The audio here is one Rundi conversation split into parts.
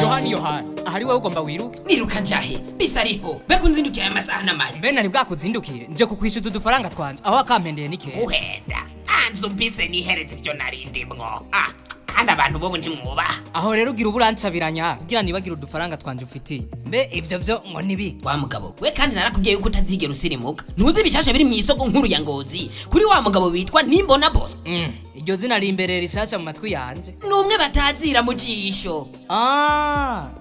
Yohani ahari wewe ugomba wiruke niruka njahe bisariho bekunzindukira amasaha n'amari mbe nari bwakuzindukire nje kukwishyuza udufaranga twanje aho akampendeye nike uhenda anzo mbise nihereze ibyo narindimwo kandi abantu bobo ntimwubaha aho rero ugira uburancabiranya kugira nibagira udufaranga twanje ufitiye mbe ivyo byo ngo nibi wa mugabo we kandi narakubwiye yuko utazigera usirimuka ntuzi bishasha biri mu isoko nkuru ya Ngozi kuri wa mugabo bitwa Nimbona Boss iryo zina rimberera rishasha mu matwi yanje numwe batazira mu jisho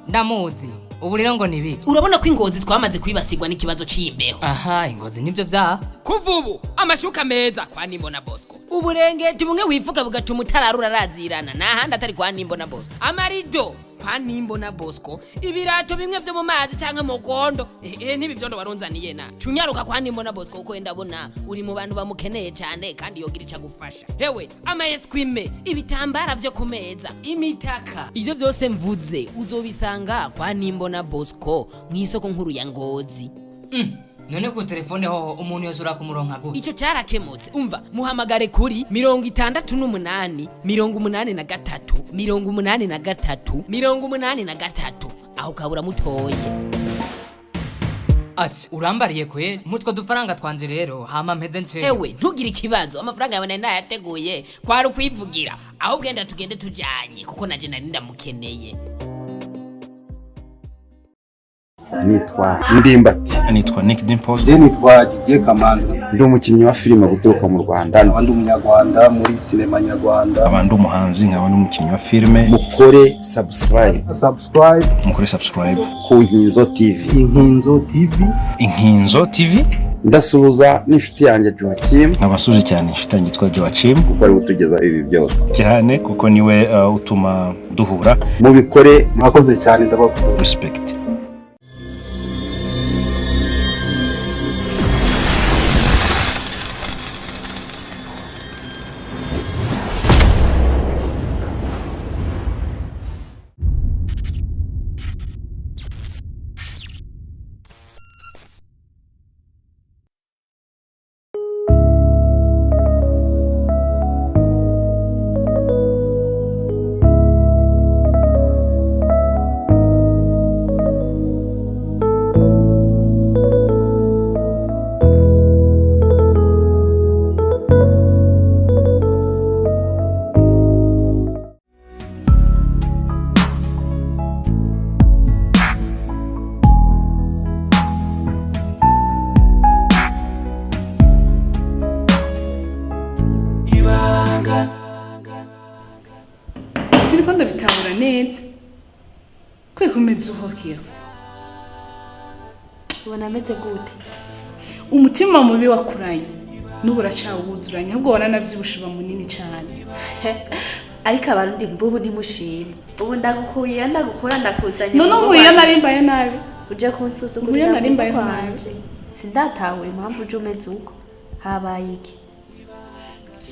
ndamuzi ubu rero ngo nibiki urabona ko Ingozi twamaze kwibasigwa n'ikibazo c'imbeho aha Ingozi nivyo vya kuvubu amashuka meza kwa Nimbona Bosco uburengeti bumwe wifuka bugatuma utararura razirana nahandi atari kwa Nimbona Bosco amarido kwa Nimbona Bosco ibirato bimwe vyo mu mazi canke mu gondo nibi vyondo baronzaniye na tunyaruka kwa Nimbona Bosco uko ndabona uri mu bantu bamukeneye cyane kandi yogira ica gufasha hewe amayeskwime ibitambara vyo kumeza imitaka ivyo byose mvuze uzobisanga kwa Nimbona Bosco mw'isoko nkuru ya Ngozi none ku telefone ho umuntu yozura kumuronka gute ico carakemutse umva muhamagare kuri 68 83 aho kabura mutoye urambariye kweli mutwe dufaranga twanje rero hama mpeze nce ewe ntugire ikibazo amafaranga yawe nayateguye kwari ukwivugira aho bwenda tugende tujanye kuko naje nari ndamukeneye nitwa Ndimbati nitwa Nick Dimples nitwa Didier Kamanzi ndi umukinnyi wa filime guturuka mu Rwanda ndi umunyarwanda muri sinema nyarwanda abandi umuhanzi nkaba n'umukinnyi wa filime mukore subscribe ku Inkinzo TV ndasuhuza n'inshuti yanjye Joachim nkabasuje cyane inshuti yanjye yitwa Joachim kuko ari gutugeza ibi byose cyane kuko niwe utuma duhura mubikore mwakoze cyane ndabakunda respect Sirikondo bitabura neza kwekomeza uho Kercy ubona ameze gute umutima mubi wakuranye n'ubura cawuzuranye ahubwo waranavyibushira munini cyane ariko abarundi mbubu ntimushima ubu ndagukuriye ndagukura ndakuzanye none nkuriye narimbaye nabi uje kunsuzugurira narimbaye nabi sindatahura impamvu uje umeze uko habaye iki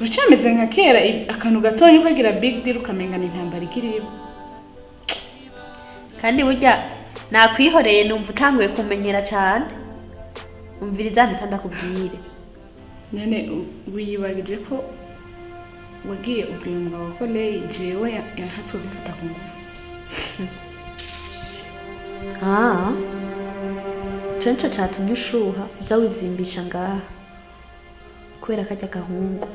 rucameze nka kera akantu gatonye ukagira big deal ukamengana intambara igiribo kandi burya nakwihoreye numva utanguye kumenyera cyane umviriza kandi akubwire none wiyibagije ko wagiye ubwira umugabo ko Lei jewe yahatswe gufata ku ngufu cenco catumye ushuha uza wivyimbisha ngaha kubera kajya gahungu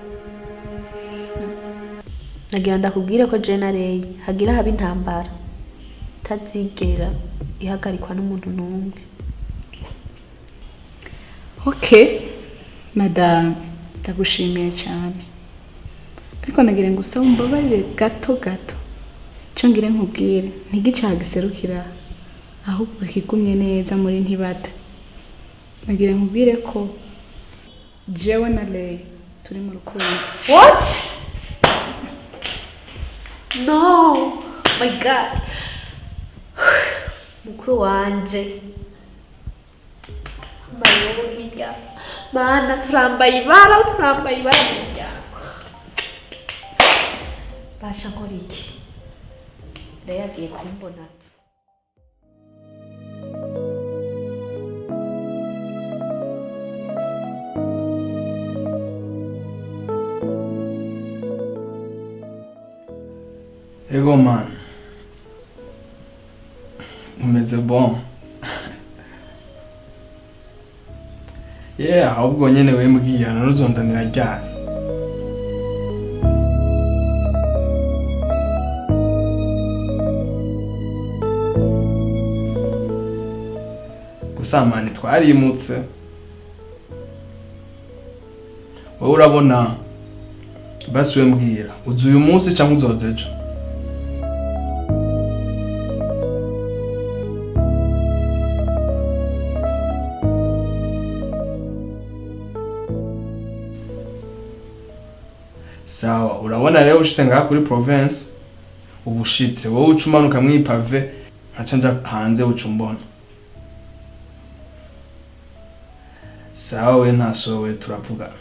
nagira ndakubwire ko je na Lei hagira haba intambara tazigera ihagarikwa n'umuntu n'umwe okay madame ndagushimiye cyane ariko nagira ngo usaba umbabarire gato cyo ngire nkubwire ntigicagiserukira ahubwo kigumye neza muri ntibata nagira nkubwire ko jewe na Lei turi mu rukundo what no my god mukuru wanje mariyo nkijya mana turambaye ibara mu muryango basha nkora iki Lei agiye kumbona tu ego man umeze bon. Yeah, ahubwo nyene we mbwira nuzonzanira ryari. Gusamani twarimutse. Wowe urabona basi we mbwira uzi uyu munsi cyangwa uzoza ejo? Sawa, urabona rero ushitse ngaha kuri province ubushitse wowe ucumanuka mwipave nkaca hanze ucumbona. Sawa we ntasowe turavugana.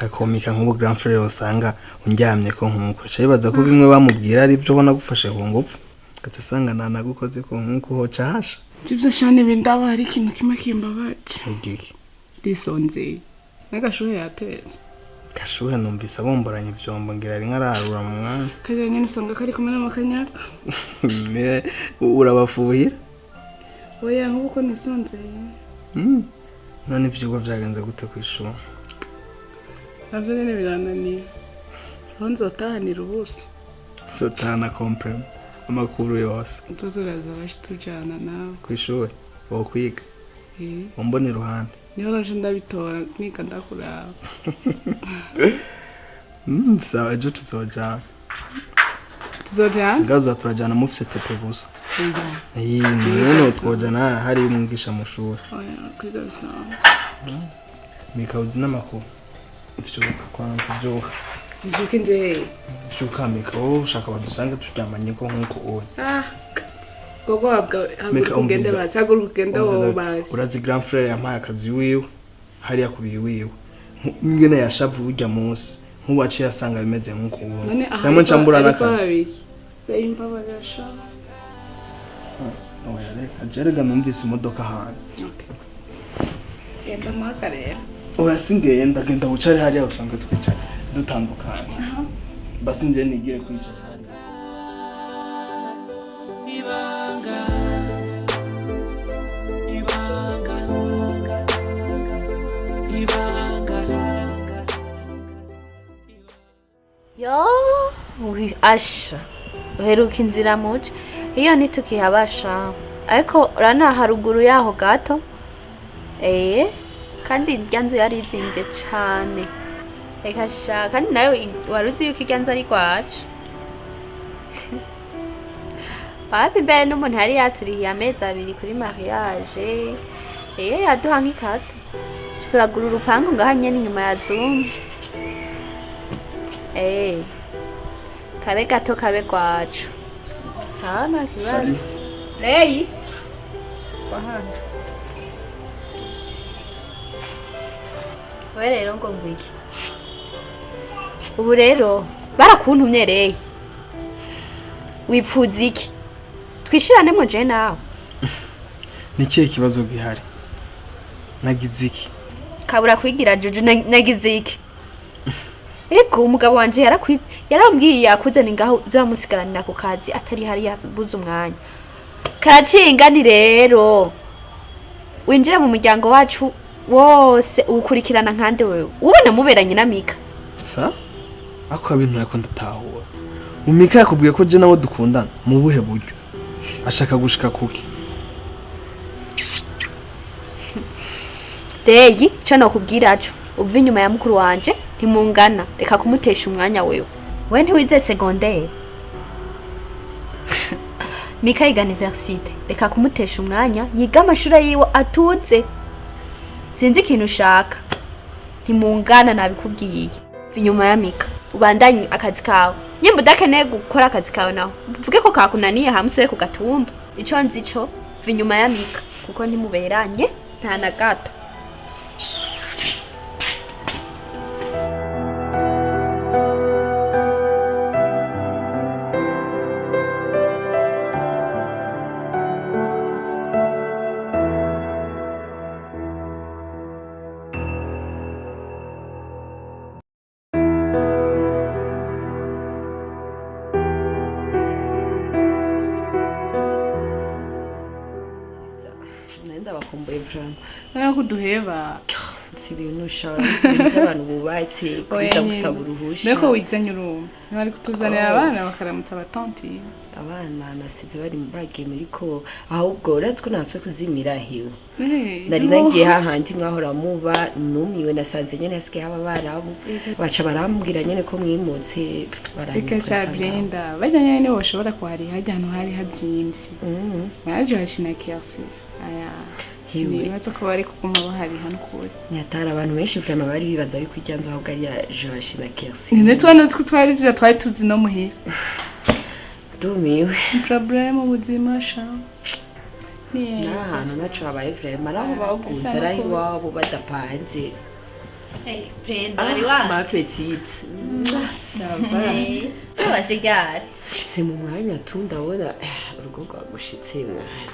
Akomika nk'ubu grand frère usanga undyamye ko nkuko cyabibaza ko bimwe bamubwira ari byo ubona gufashe ku ngufu gatasanga nanagukoze ko nkuko ho cyasha Jivyo shane bindaba hari ikintu kimwe kimbabaje. igiki Risonze. Nagashuhe yateze. kashuhe numvise abomboranye ivyombo ngira ari nkararura mu mwana Kaje nyine usanga kari kumwe n'amakanyaka. ne urabafuhira Oya nkuko nisonze. none ivyigwa vyagenze gute kwishura Navyo nyene birananiye. Aho nzotahanira ubusa. sotana comprem amakuru yose Utozuraza bashitujana nawe. kwishura wo kwiga umbona iruhande Niho naje ndabitora nika ndakuraba. sawa ejo tuzojana Tuzojana? gazo turajana mufise tepe gusa none twojana hari umwigisha mu shuri Oya kwiga bisanzwe. Micka uzi n'amakuru vyuka kwanza vyuka Njuke nje. vyuka Micka wowe ushaka badusange turyamanye ko nkuko uri Gogo abwa ugende basi ugende wo basi. urazi grand frère yampaye akazi wiwe hari yakubiri wiwe ngene yashavu urya munsi nkubaciye asanga bimeze nkuko uwo Simon Chambura nakazi Imba bagasha. oya reka jerega numvise imodoka hanze Genda makarera. oya singenda genda bucari hariya usanga twicara dutandukanye basi nje nigire kwicara Yo, asha. Uheruka inzira muje. Iyo ntitukihabasha. Ariko urana haruguru yaho gato. Kandi iryanzu yari izimvye cane. Reka sha, kandi nayo waruzi yuko iryanzu ari kwacu. Papi mbere n'umuntu yari yaturihiye amezi 2 kuri mariage. Yaduha nk'ikata. Turagura urupangu ngaha nyene inyuma ya Zoom. Kabe gato kabe kwacu. Sana kibazo. Lei. Wahanda. We rero ngo ngwiki. Ubu rero barakuntumye Lei. Wipfuza iki? Twishirane mu je nawe. Nikiye kibazo gihari? Nagize iki? Kabura kwigira Jojo nagize iki? Ego umugabo wanje yarambwiye yakuzana ngaho byamusigaranira ku kazi atari hari yabuze umwanya. Karacinga ni rero. Winjira mu muryango wacu wose ukurikirana nkande wewe. Ubona muberanye na Micka. Sa? Ako abintu yako ndatahura. Micka yakubwiye ko je nawe dukundana mu buhe buryo? Ashaka gushika kuki? Deyi, cyo nakubwira cyo. Uva inyuma ya mukuru wanje ntimungana reka kumutesha umwanya wewe. We ntiwize secondaire. Micka yiga universite reka kumutesha umwanya yiga amashuri yiwe atuze. Sinzi ikintu ushaka. Ntimungana nabikubwiye. Uva inyuma ya Micka ubandanye akazi kawe. Nyimba udakeneye gukora akazi kawe naho. Uvuge ko kakunaniye hamusore ku gatumba. ico nzi co va inyuma ya Micka kuko ntimuberanye nta na gato. Nenda bakumbuye brand. Nara kuduheba. Si ibintu ushobora by'abantu bubatse kwita gusaba uruhusha. Mbeko wizanye urumva. Bari kutuzanira abana bakaramutsa abatanti. Abana nasize bari bagiye muri ko ahubwo uratwe natswe kuzimira hiwe. Nari nagiye hahandi mwahora muba numiwe nasanze nyene hasigaye aba barabu baca barambwira nyene ko mwimutse baranyika Brenda bajyanye nyene bashobora kuhari hajya hano hari hazimvye. Naje hashina Kercy aya sinibaza ko bari kuguma bahari hano kure. Nyatara abantu benshi vraiment bari bibaza biko ijyanza aho gari ya hashina Kercy. Ninde twana twari tuzi no muhira. Dumiwe. Problem ubuzima sha. N'ahantu naco abaye vraiment araho baguze araho iwabo badapanze. Brenda ari wa ma petite. Waje gari. Se mu mwanya tundabona urugo rwagushitse mwana.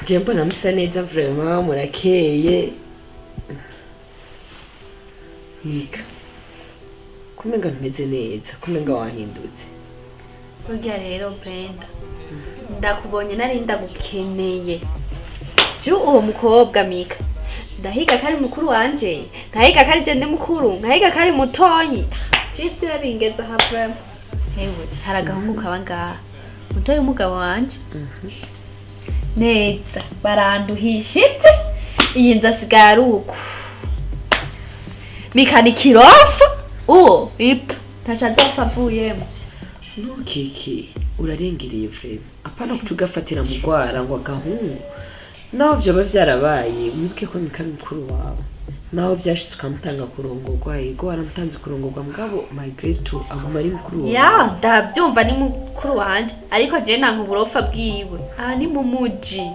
Je mbona musa neza vraiment murakeye. Micka. Kumenga ntumeze neza, kumenga wahindutse. Burya rero Brenda ndakubonye nari ndagukeneye. Je uwo mukobwa Micka ndahiga kari mukuru wanje nkahiga kari je ndi mukuru nkahiga kari mutonyi jivyo bingeza ha problem. Hewe haragahungu kabanga mutoyi umugabo wanje neza baranduhishije iyi nzasigara uko Micka ni kirofa uwo ipfa ntacazopfa avuyemo. Ntukiki urarengereye vrema apana kucugafatira mu gwara ngo agahungu naho byo byarabaye mwibuke ko Micka mukuru wawe naho byashitse ukamutanga kurongorwa yego waramutanze kurongorwa mugabo migrate to aguma ari mukuru wawe ya ndabyumva ni mukuru wanje ariko je nanka uburofa bwiwe ni mu muji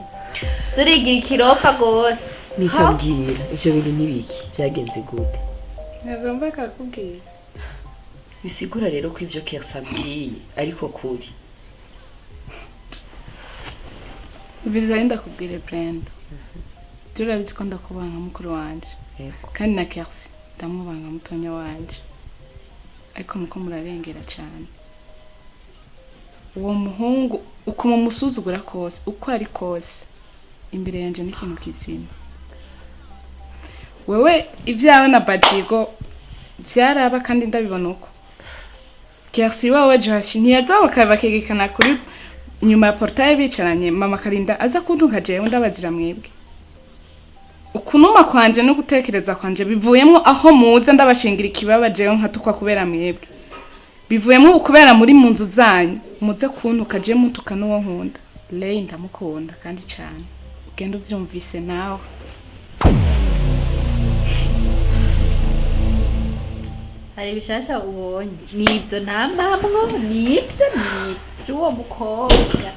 zurigira ikirofa gose. Micka mbwira ivyo bintu nibiki byagenze gute? Nagomba kakubwira bisigura rero ko ivyo Kercy abwiye ariko kuri bizaye ndakubwire Brenda. Turabizi ko ndakubanga mukuru wanje kandi na Kercy ndamubanga mutonya wanje ariko muko murarengera cyane. Uwo muhungu uko mumusuzugura kose uko ari kose imbere yanje n'ikintu kizima. Wewe ivyawe na Bajigo vyaraba kandi ndabibona uko Kercy wawe Josh ntiyazaho bakegekana kuri nyuma ya portail bicaranye mama Karinda aza kuntuka jewe ndabazira mwebwe. Ukunuma kwanje no gutekereza kwanje bivuyemo aho muza ndabashingira ikibaba jewe nkatukwa kubera mwebwe. Bivuyemo ukubera muri munzu zanyu muze kuntuka je mutuka nuwo nkunda. Lei ndamukunda kandi cyane. Ugenda uvyumvise nawe. Hari bishasha ubonye nivyo ntamamwo nivyo uwo mukobwa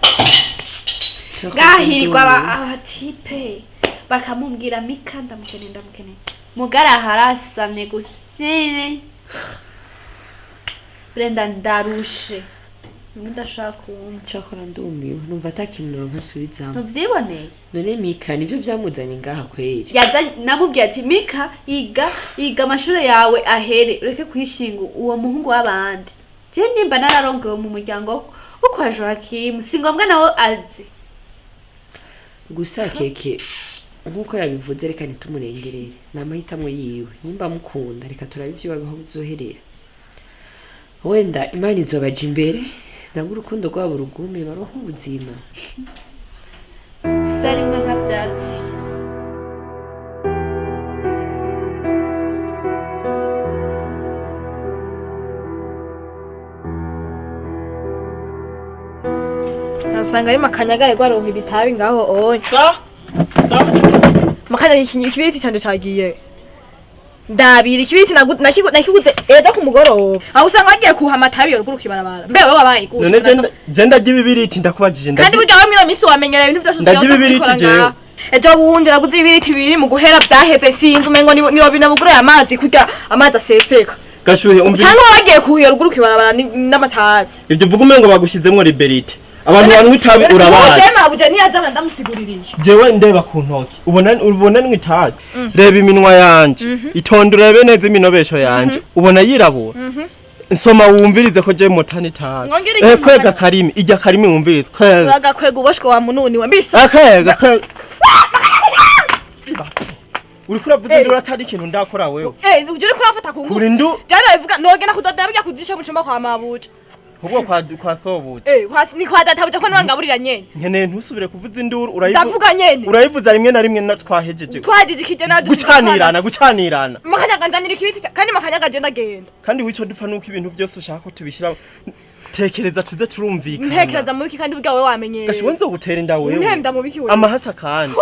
gahirwa abatipe bakamubwira Micka ndamukeneye mugara harasamye gusa nene Brenda ndarushe ndashaka kumva cyakora ndumiwe numva atakinuro nkasubizamo ntuvyiboneye none Micka nivyo byamuzanye ngaha kweri yaza namubwiye ati Micka iga amashure yawe ahere ureke kwishinga uwo muhungu w'abandi je nimba nararongewe mu muryango uko Joachim singombwa nawe azi gusa keke nkuko yabivuze reka nitumurengerere namahitamo yiwe nimba mukunda reka turabivyo babaho bizoherera wenda imana izobaje imbere nanga urukundo rwabo rugume baroho ubuzima vyarimwe nka vyatsi. Usanga ari makanyagare gwaronka ibitabi ngaho onye. Makanya ikibiriti cyane cyagiye. ndabira ikibiti nakiguze ejo ku mugoroba aho usanga wagiye kuha amatabi ruguru kibarabara mbe wowe wabaye gute none jenda gibibiriti ndakubajije kandi burya wamwe no misi wamenyera ibintu byose ndagira ibiriti jewe ejo bundi naguze ibiriti biri mu guhera byaheze sinzi umengo ni robina bugura amazi kurya amazi aseseka gashuhe umvi cyangwa wagiye kuhuye ruguru kibarabara n'amatabi ibyo vuga umengo bagushyizemo liberite abantu banywa itabi urabazi Jema buje niyaza ndamusiguririye jewe ndeba ku ntoki ubona n'itabi reba iminwa yanje itonde urebe neza iminobesho yanje ubona yirabura nsoma wumvirize ko je motani itabi kwega karimi ijya karimi wumvirize uraga kwega uboshwe wa mununi wa mbisa akega uri kuravuze ndura atari ikintu ndakora wewe uje uri kurafata ku ngufu kuri ndu cyane bivuga nogena kudoda bijya kudisha mu cyumba kwa mabuja ubwo kwa sobuja ni kwa data buja ko nwangaburira nyene nkene ntusubire kuvuza induru ndavuga nyene urayivuza rimwe na rimwe natwahejeje twagije kije na gucanirana makanyaga nzanira ikibiti kandi makanyaga je ndagenda kandi wico dupfa nuko ibintu byose ushaka ko tubishira tekereza tuze turumvikana ntekereza mu biki kandi burya wewe wamenyeye gashiwe nzo gutera inda wewe ntenda mu biki wewe amahasa kandi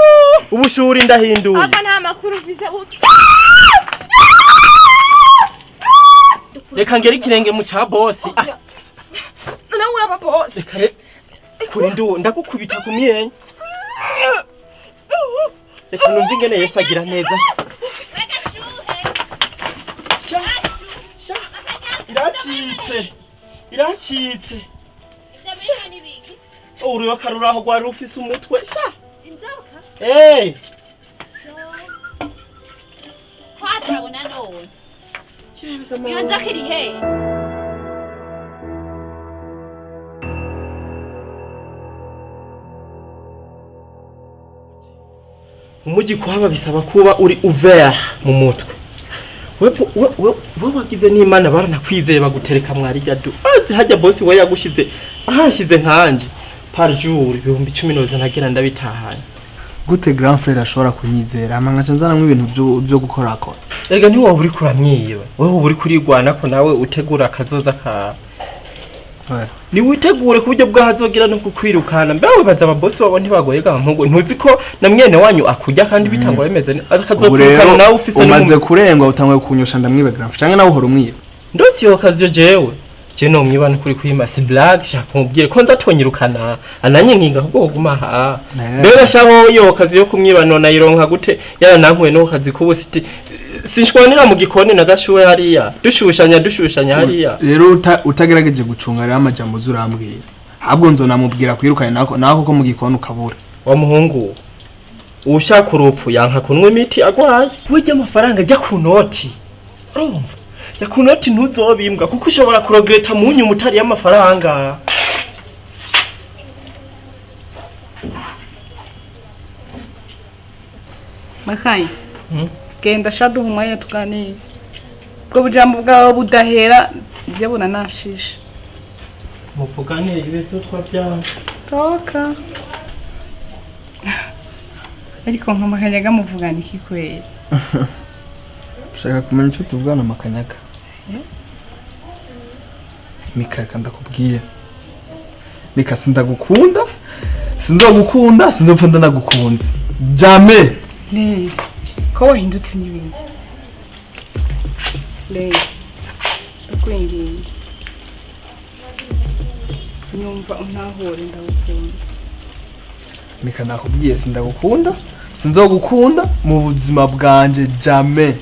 ubushuri ndahinduye aka nta makuru ufise reka ngere ikirenge mu ca boss nawe uraba boss kuri ndu ndagukubita ku myenya reka numva ingene Yesu agira neza iracitse uriyo karuraho gwari ufise umutwe sha inzoka kwatabona none iyo nzoka iri he umuji kuhaba bisaba kuba uri ouvert mu mutwe we wagize n'Imana baranakwizeye bagutereka mwari jadu hajya boss we yagushize ahashize nkanje par jour 10,000 ntagera ndabitahanye gute grand frère ashobora kunyizera amangaje nzanamwe ibintu byo gukora akora erega ni wowe uri kuramwiba wowe uri kurigwana ko nawe utegura akazoza ka ni witegure ku buryo bwahazogira no kukwirukana mbawe baza ababosi babo ntibagoyega mpugo ntuzi ko na mwene wanyu akujya kandi bitangwa bimeze akazokwirukana nawe ufise umaze kurengwa utangwe kunyosha ndamwibe grand frère cyangwa nawe uhora umwiba ndosi yo kazi jewe je no mwibana kuri kwima si black shaka mubwire ko nzatonyirukana ananye nkinga ahubwo guma ha mbere shaho yo kazi yo kumwibano na ironka gute yara nankuye no kazi kubusiti sinshwanira mu gikoni na gashuwe hariya dushushanya hariya rero utagerageje gucunga rero amajambo zurambwira ahubwo nzonamubwira kwirukana nako ko mu gikoni ukabura wa muhungu ushaka urupfu yanka kunwa imiti agwaye wejya amafaranga ajya ku noti urumva ya ku noti ntuzobimbwa kuko ushobora kuregreta munyu mutari y'amafaranga Makayi genda shadu humanya tuganire bwo bujambo bwawe budahera je bona nashisha muvugane ibizo twabyanze toka ariko nkamakanyaga muvugana iki kwera shaka kumenya icyo tuvugana amakanyaga Micka ndakubwiye Micka sindagukunda sinzogukunda sinzopfa ndanagukunze jamais ne ko wahindutse n'ibindi le ndakwinginze nyumva untahore ndagukunda Micka nakubwiye sindagukunda sinzogukunda mu buzima bwanje jamais